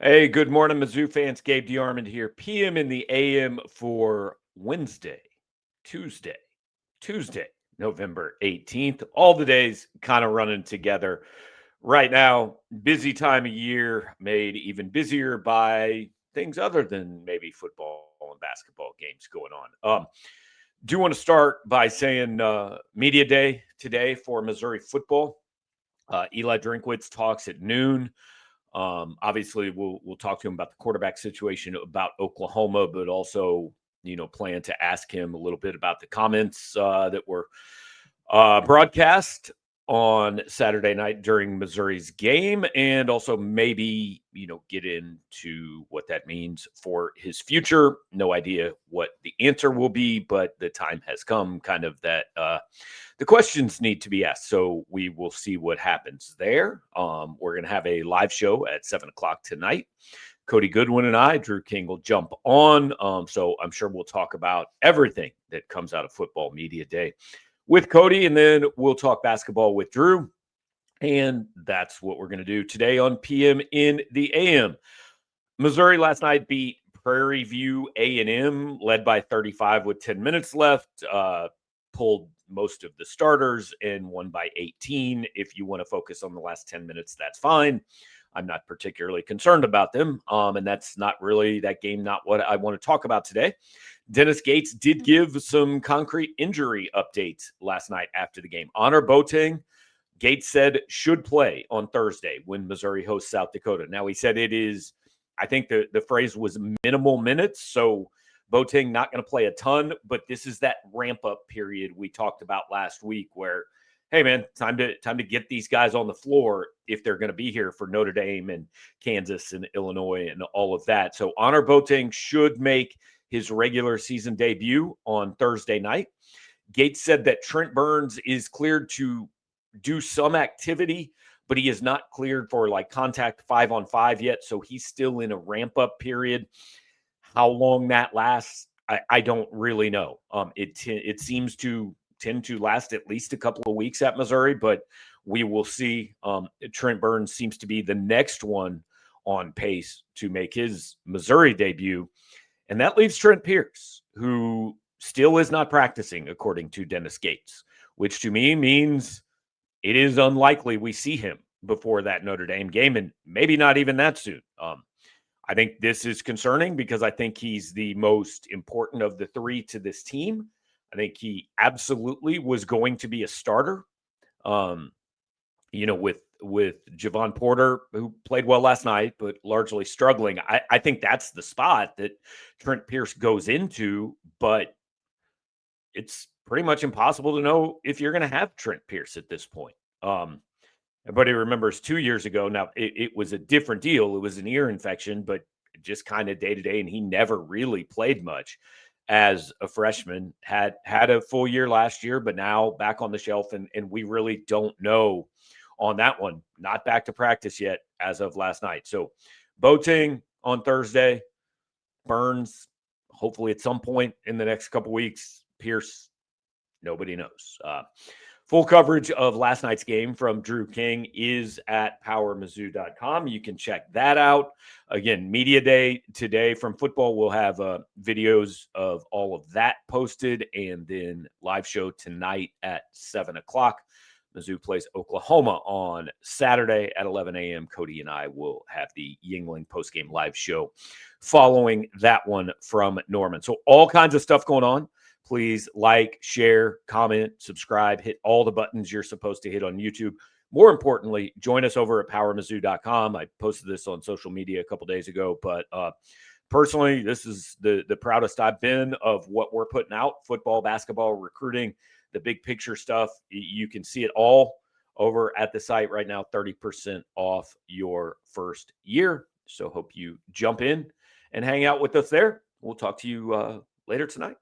Hey, good morning, Mizzou fans. Gabe DeArmond here. PM in the AM for Wednesday, Tuesday, Tuesday, November 18th. All the days kind of running together right now. Busy time of year, made even busier by things other than maybe football and basketball games going on. Do want to start by saying Media Day today for Missouri football. Eli Drinkwitz talks at noon. Obviously, we'll talk to him about the quarterback situation about Oklahoma, but also plan to ask him a little bit about the comments that were broadcast on Saturday night during Missouri's game, and also maybe get into what that means for his future. No idea what the answer will be, but the time has come, kind of that the questions need to be asked. So we will see what happens there. We're going to have a live show at 7 o'clock tonight. Cody Goodwin and I, Drew King, will jump on. So I'm sure we'll talk about everything that comes out of Football Media Day with Cody, and then we'll talk basketball with Drew. And that's what we're going to do today on PM in the AM. Missouri last night beat Prairie View A&M, led by 35 with 10 minutes left. Pulled most of the starters and won by 18. If you want to focus on the last 10 minutes, that's fine. I'm not particularly concerned about them. And that's not really that game, not what I want to talk about today. Dennis Gates did give some concrete injury updates last night after the game. Honor Boateng, Gates said, should play on Thursday when Missouri hosts South Dakota. Now, he said it is, I think the phrase was minimal minutes. So Boateng not going to play a ton, but this is that ramp up period we talked about last week where, hey man, time to get these guys on the floor if they're going to be here for Notre Dame and Kansas and Illinois and all of that. So Honor Boateng should make his regular season debut on Thursday night. Gates said that Trent Burns is cleared to do some activity, but he is not cleared for like contact 5-on-5 yet. So he's still in a ramp up period. How long that lasts, I don't really know. It seems to tend to last at least a couple of weeks at Missouri, but we will see. Trent Burns seems to be the next one on pace to make his Missouri debut. And that leaves Trent Pierce, who still is not practicing, according to Dennis Gates, which to me means it is unlikely we see him before that Notre Dame game, and maybe not even that soon. I think this is concerning because I think he's the most important of the three to this team. I think he absolutely was going to be a starter. Um, with Javon Porter, who played well last night, but largely struggling. I think that's the spot that Trent Pierce goes into, but it's pretty much impossible to know if you're going to have Trent Pierce at this point. Everybody remembers 2 years ago. Now, it was a different deal. It was an ear infection, but just kind of day to day, and he never really played much as a freshman. Had a full year last year, but now back on the shelf, and we really don't know on that one. Not back to practice yet as of last night. So Boateng on Thursday, Burns hopefully at some point in the next couple weeks. Pierce, nobody knows. Full coverage of last night's game from Drew King is at powermizzou.com. You can check that out. Again, Media Day today from football. We'll have videos of all of that posted, and then live show tonight at 7 o'clock. Mizzou plays Oklahoma on Saturday at 11 a.m. Cody and I will have the Yingling postgame live show following that one from Norman. So all kinds of stuff going on. Please like, share, comment, subscribe, hit all the buttons you're supposed to hit on YouTube. More importantly, join us over at powermizzou.com. I posted this on social media a couple days ago, but personally, this is the proudest I've been of what we're putting out: football, basketball, recruiting, the big picture stuff. You can see it all over at the site right now, 30% off your first year. So hope you jump in and hang out with us there. We'll talk to you later tonight.